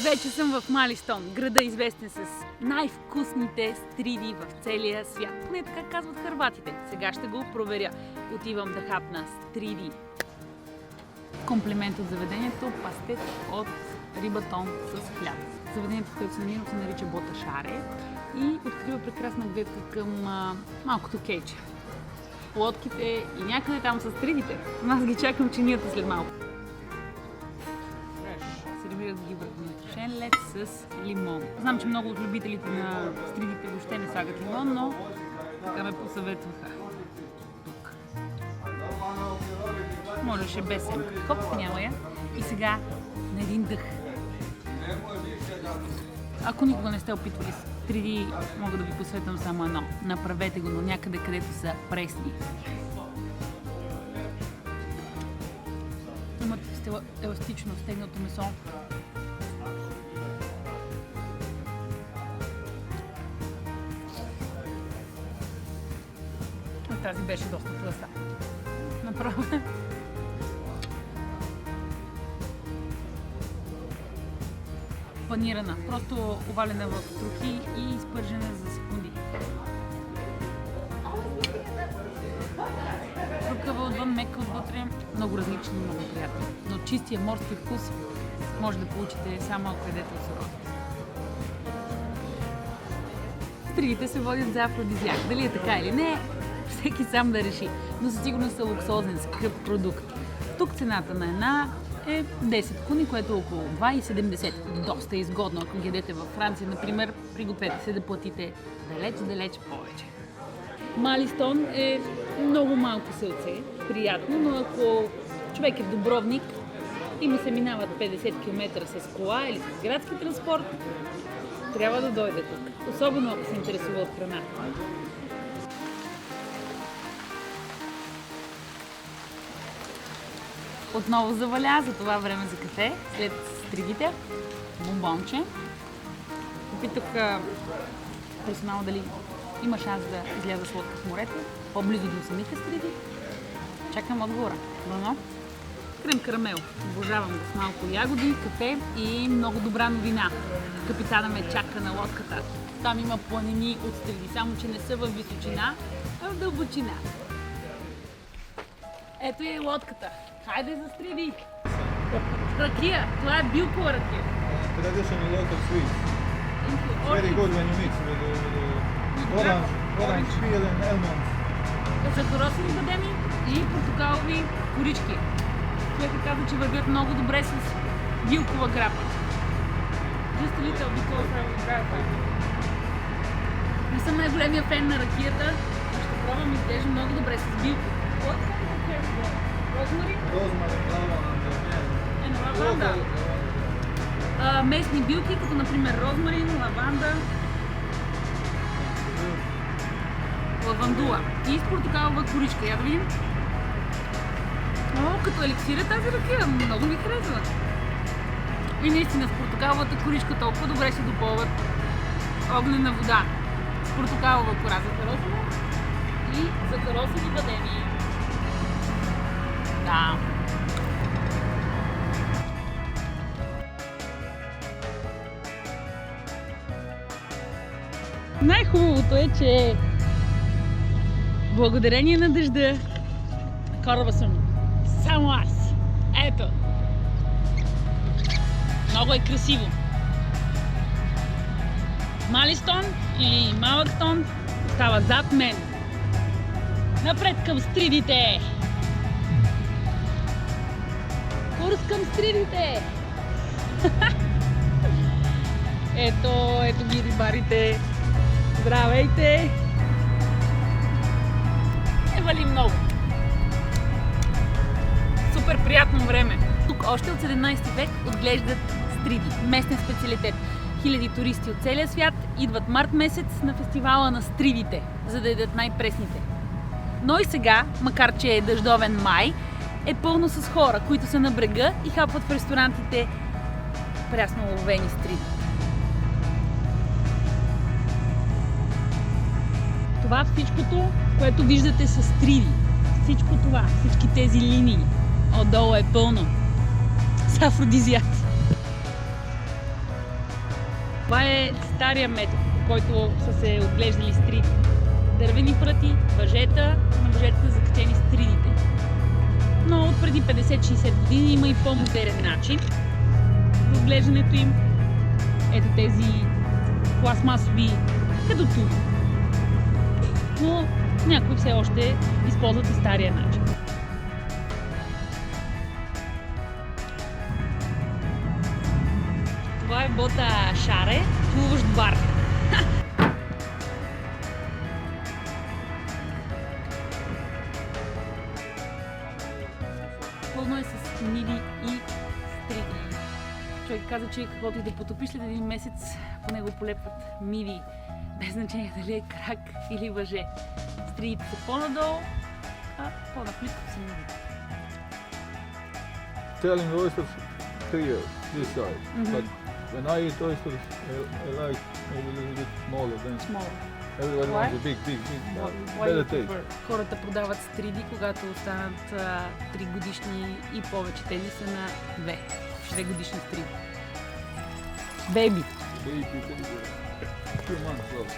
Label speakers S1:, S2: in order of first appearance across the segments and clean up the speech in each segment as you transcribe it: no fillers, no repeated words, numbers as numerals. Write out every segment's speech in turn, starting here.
S1: Вече съм в Малистон, града известен с най-вкусните стриди в целия свят. Поне така казват хърватите. Сега ще го проверя. Отивам да хапна стриди. Комплимент от заведението – пастет от рибатон с хляб. Заведението, в което се намирам, се нарича Боташаре и открива прекрасна гледка към малкото кейче. Лодките и някъде там са стридите. Аз ги чакам чинията след малко. Сервират ги в тушен лед с лимон. Знам, че много от любителите на стридите въобще не слагат лимон, но така ме посъветваха. Тук. Можеше без семка. Хоп, няма я. И сега на един дъх. Ако никога не сте опитвали стриди, мога да ви посветвам само едно. Направете го, но някъде, където са пресни. Имат еластично стегнато месо. Тази беше доста тлъста. Направо. Панирана. Просто овалена в трохи и изпържена за секунди. Хрупкава отвън, мека отвътре. Много различно, много приятно. Но чистия морски вкус може да получите само ако ядете сурово. Стридите се водят за афродизиак. Дали е така или не, всеки сам да реши. Но със сигурност са луксозен, скъп продукт. Тук цената на една е 10 куни, което е около 2,70. Доста изгодно, ако ги ядете във Франция, например, пригответе се да платите далеч повече. Малистон е много малко селце, приятно, но ако човек е в Дубровник и му се минават 50 км с кола или с градски транспорт, трябва да дойде тук. Особено ако се интересува от храна. Отново заваля, за това време за кафе, след стридите, бомбонче. Попитах персонала дали има шанс да изляза с лодка в морето, по-близо до самите стриди. Чакам отговора. Дано. Крем карамел. Обожавам го с малко ягоди, кафе и много добра новина. Капитана ме чака на лодката. Там има планини от стриди, само че не са в височина, а в дълбочина. Ето е лодката. Хайде за стриди! Ракия! Това е билкова ракия.
S2: Traditional local sweet. It's very good when you mix with orange peel and almonds.
S1: Захаросани бадеми и портокалови корички. Човека каза, че вървят много добре с билкова грапа. Just a little because I will grab it. Не съм най-големия фен на ракията, но ще пробвам, изглежда много добре с билко. What kind of hair is that? Розмарин? Лаванда. Местни билки, като например розмарин, лаванда, лавандула и с портокалова коричка. Я да видим. О, като еликсира тази ракия, много ми харесва. И наистина с портокаловата коричка толкова добре се допълват огнена вода с портокалова кора захаросана и захаросани бадеми. Да. Най-хубавото е, че благодарение на дъжда кораба съм само аз. Ето. Много е красиво. Малистон или Малактон остава зад мен. Напред към стридите! Курс към стридите! Ето ги рибарите. Здравейте! Вали много. Супер приятно време. Тук още от 17 век отглеждат стриди. Местен специалитет. Хиляди туристи от целия свят идват март месец на фестивала на стридите, за да ядат най-пресните. Но и сега, макар че е дъждовен май, е пълно с хора, които са на брега и хапват в ресторантите прясно ловени стриди. Това всичкото, което виждате са стриди. Всичко това, всички тези линии отдолу е пълно с афродизиаци. Това е стария метод, по който са се отглеждали стриди. Дървени пръти, въжета, на въжетата закачени стридите. Но от преди 50-60 години има и по-модерен начин за отглеждането им. Ето тези пластмасови, като тук. Но някои все още използват и стария начин. Това е бота Шаре, плуващ бар. Пълно е с миди и стриди. Човек каза, че каквото и да потопиш след един месец, по него полепват миди. Без значение дали е крак или въже. Стридите са по-надолу, а по-наплитко са миди.
S2: Telling the oysters clear this side. But when I eat oysters, I like maybe a little bit smaller than
S1: Смол.
S2: everybody
S1: Why?
S2: wants a big,
S1: Why
S2: better
S1: you
S2: taste.
S1: prefer? Хората продават стриди, когато останат 3 годишни и повече. Тези са на 2 годишни стриди. Бейби.
S2: Baby, few months old.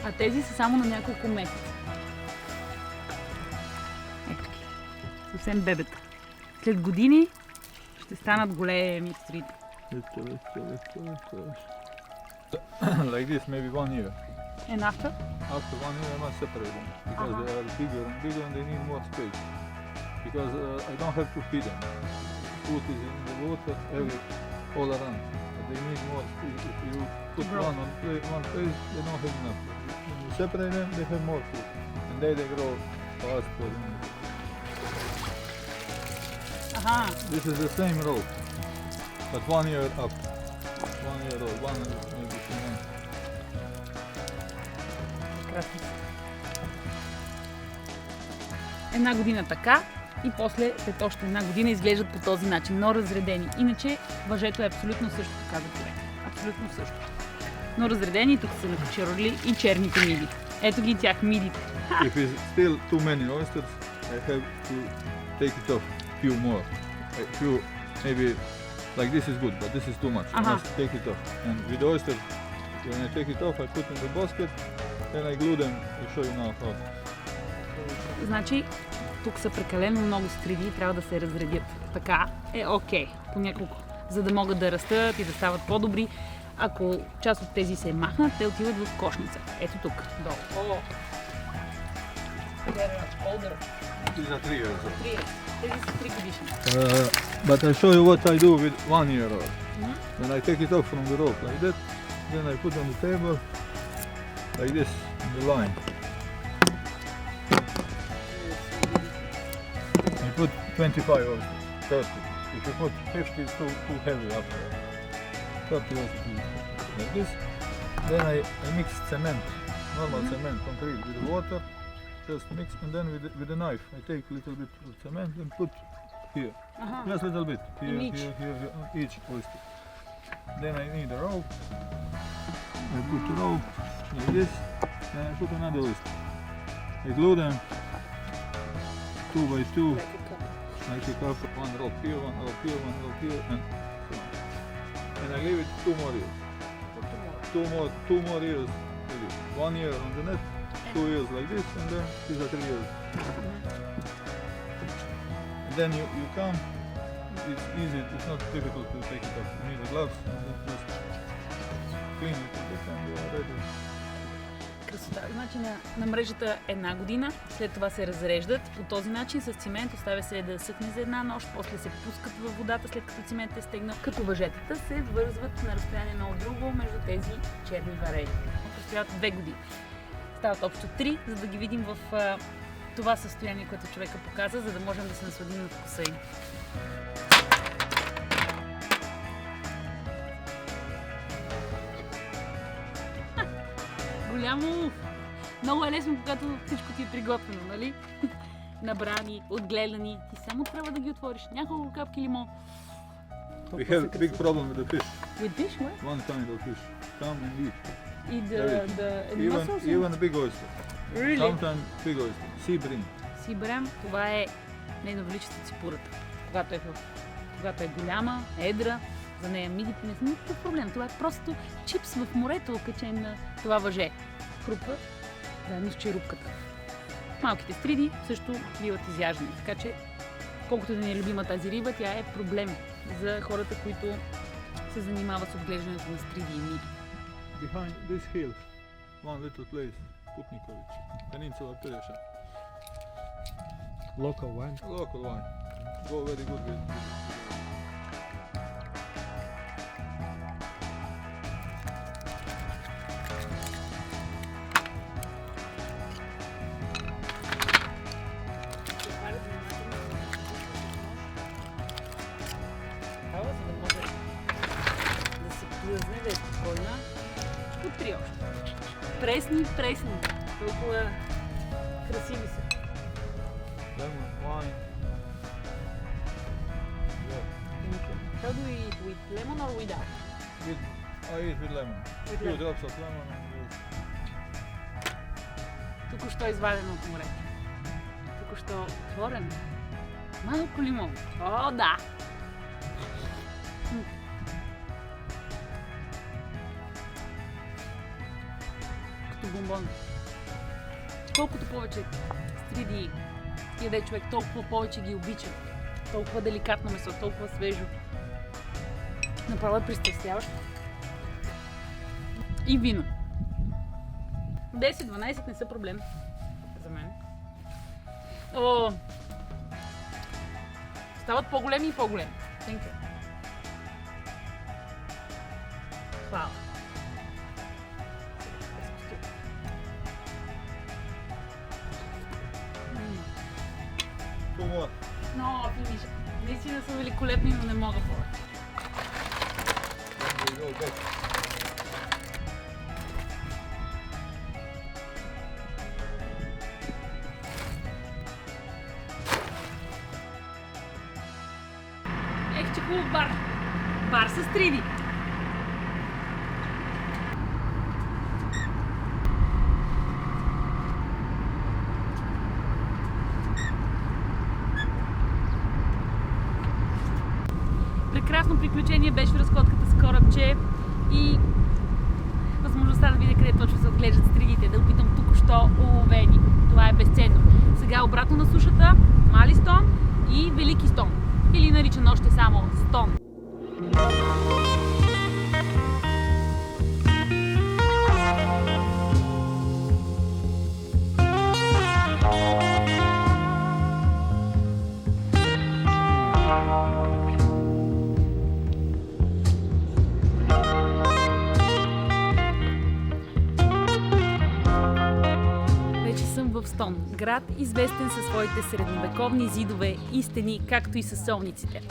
S1: А тези са само на няколко месеца. Ето ги. Съвсем бебета. След години ще станат големи стриди.
S2: Like this, maybe 1 year.
S1: And after?
S2: After 1 year, I must separate them because they are bigger and bigger and they need more space. Because I don't have to feed them. Food is in the water all around. But they need more space. If you put
S1: Grow.
S2: one place, they don't have enough. When you separate them, they have more food. And they grow faster.
S1: Аха,
S2: This is the same row, but 1 year up. 1 year old, maybe 2 months.
S1: прекрасно. Една година така и после след още една година изглеждат по този начин, но разредени. Иначе въжето е абсолютно също, каза човек. Абсолютно също. Но разредени, тук са накочерли и черните миди. Ето ги тях мидите.
S2: If it's still too many oysters, I have to take it off. Few more. Few, maybe like this is good, but this is too much. I must take it off. And with the oysters, when I take it off, I put in the basket, then I glue them. I'll show you now how.
S1: Значи, тук са прекалено много стриди и трябва да се разредят. Така е окей, по няколко, за да могат да растат и да стават по-добри. Ако част от тези се махнат, те отиват в кошница. Ето тук, долу.
S2: These are 3 years old.
S1: Тези са 3 годишни.
S2: But I show you what I do with 1 year old. When I take it off from the rope like that, then I put on the table like this in the line. I put 25 oysters, 30. If you put 50, it's too heavy up there. 30 oysters like this. Then I mix cement, normal cement, concrete with water. Just mix and then with a knife I take a little bit of cement and put here. Just a little bit. Here,
S1: each?
S2: here, each oyster. Then I need a rope. I put the rope like this. Then I put another oyster. I glue them 2 by 2. Like a cup. One rope here, one rope here, one rope here, and so on. And I leave it 2 more years. 2 more years. Maybe 1 year on the net. 2 years like this, and then these are 3 years. And then you come, it's easy, it's not difficult to take it off. You need the gloves and then just clean it a bit and you are ready.
S1: Красота. Значи на мрежата една година, след това се разреждат. По този начин с цимент оставя се да съхне за една нощ, после се пускат във водата, след като цимент е стегнал. Като въжетата се вързват на разстояние едно от друго между тези черни варени. Престоят 2 години. Стават общо 3, за да ги видим в това състояние, което човека показа, за да можем да се насладим на вкуса им. Голямо! Много е лесно, когато всичко ти е приготвено, нали? Набрани, отгледани. Ти само трябва да ги отвориш. Няколко капки лимон.
S2: We have a big problem with the fish.
S1: With fish, what?
S2: One kind of fish. Come and eat.
S1: И mussels?
S2: Even a big oyster.
S1: Really?
S2: Sometimes big oyster. Sea bream.
S1: Сибрем, това е нейно величество ципурата. Когато е голяма, едра, за нея. Мидите не са никакъв проблем. Това е просто чипс в морето, качен на това въже. Крупва, заедно с черупката. Малките стриди също биват изяждани, така че колкото да ни е любима тази риба, тя е проблем за хората, които се занимават с отглеждането на стриди и миди.
S2: Behind this hill, one little place, Putnikovic, Peninsula Peresha.
S3: Local wine.
S2: Local wine. Go very good with
S1: За да може да се плъзне, да е спокойна. По 3 още. Пресни. Толкова красиви са.
S2: lemon wine. Yeah.
S1: How do we eat? With lemon or without?
S2: I eat with lemon.
S1: With
S2: Few
S1: lemon.
S2: drops of lemon and you...
S1: Току-що извадено от море. Току-що отворен. Малко лимон. О, да! Като бомбон. Колкото повече стриди яде човек, толкова повече ги обича. Толкова деликатно месо, толкова свежо. Направо е пристрастяващо. И вино. 10-12 не са проблем за мен. О, стават по-големи и по-големи. Thank you. Вау.
S2: Two more.
S1: Но, финиш. Наистина са великолепни, но не мога повече.
S2: Then we go back.
S1: Ех, че хубав бар. Бар с стриди. Прекрасно приключение беше разходката с корабче и възможността да видя къде точно се отглеждат стридите, да опитам току-що уловени. Това е безценно. Сега обратно на сушата, Мали Стон и Велики Стон. Или наричан още само Стон. Вече съм в Стон, град известен със своите средновековни зидове и стени, както и със солниците.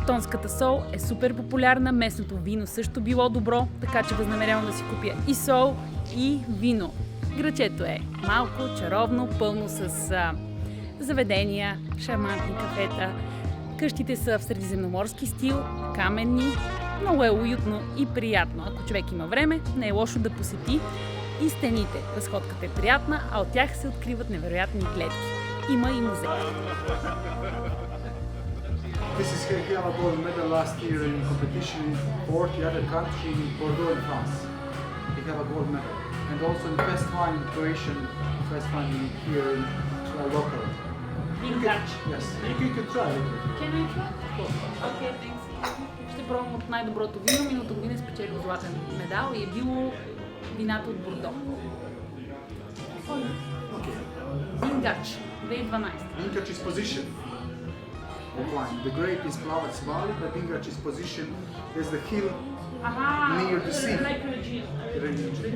S1: Стонската сол е супер популярна, местното вино също било добро, така че възнамерявам да си купя и сол, и вино. Грачето е малко, чаровно, пълно с заведения, шармантни кафета. Къщите са в средиземноморски стил, каменни, много е уютно и приятно. Ако човек има време, не е лошо да посети и стените. Разходката е приятна, а от тях се откриват невероятни гледки. Има и музей.
S4: This is he have a gold medal last year in competition in 40 other countries in Bordeaux in France. He have a gold medal. And also in best wine in Croatian, best wine here in local.
S1: Вингач.
S4: Yes, you could try it.
S1: Can I try? Okay, thanks. Ще пробвам от най-доброто вино. Миналата година е спечелил златен медал и е било вината от Бордо. Вингач, 2012.
S4: Vingac is position of wine. The grape is Plavac Valley, but Vingac is position as the hill near the sea.
S1: Like Regina.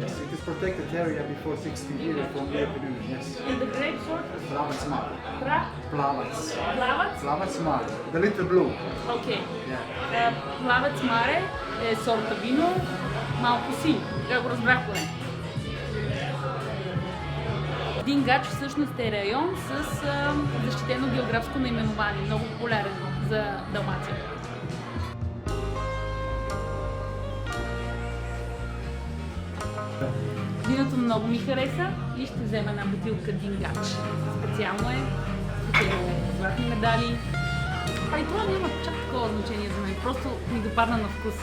S4: Yes, it is protected area before 60 years from the European Union. Yes.
S1: And the grape sort?
S4: Plavac Valley.
S1: Плавац?
S4: Plavac Valley. The little blue.
S1: Окей.
S4: Yeah.
S1: Плавац Маре е сорта вино, малко син. Така го разбрах поне. Вингач всъщност е район с защитено географско наименование, много популярен за Далмация. Виното много ми хареса и ще взема една бутилка Вингач. Специално е, спечелило златни медали А и това няма чак такова значение за мен, просто ми допадна на вкус.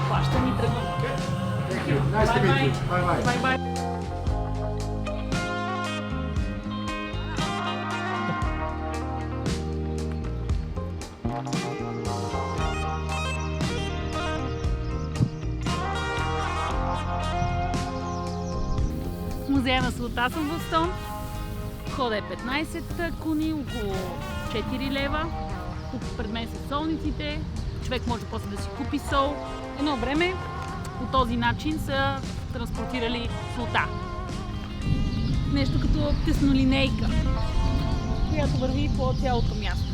S1: Плаща ми тръгва.
S4: Thank you. Nice to meet you. Bye bye.
S1: Бай-бай. Музея на солта съм в Стон. Входа е 15 куни, около 4 лева. Тук пред мен са солниците. Човек може после да си купи сол. Едно време по този начин са транспортирали солта. Нещо като теснолинейка, която върви по цялото място.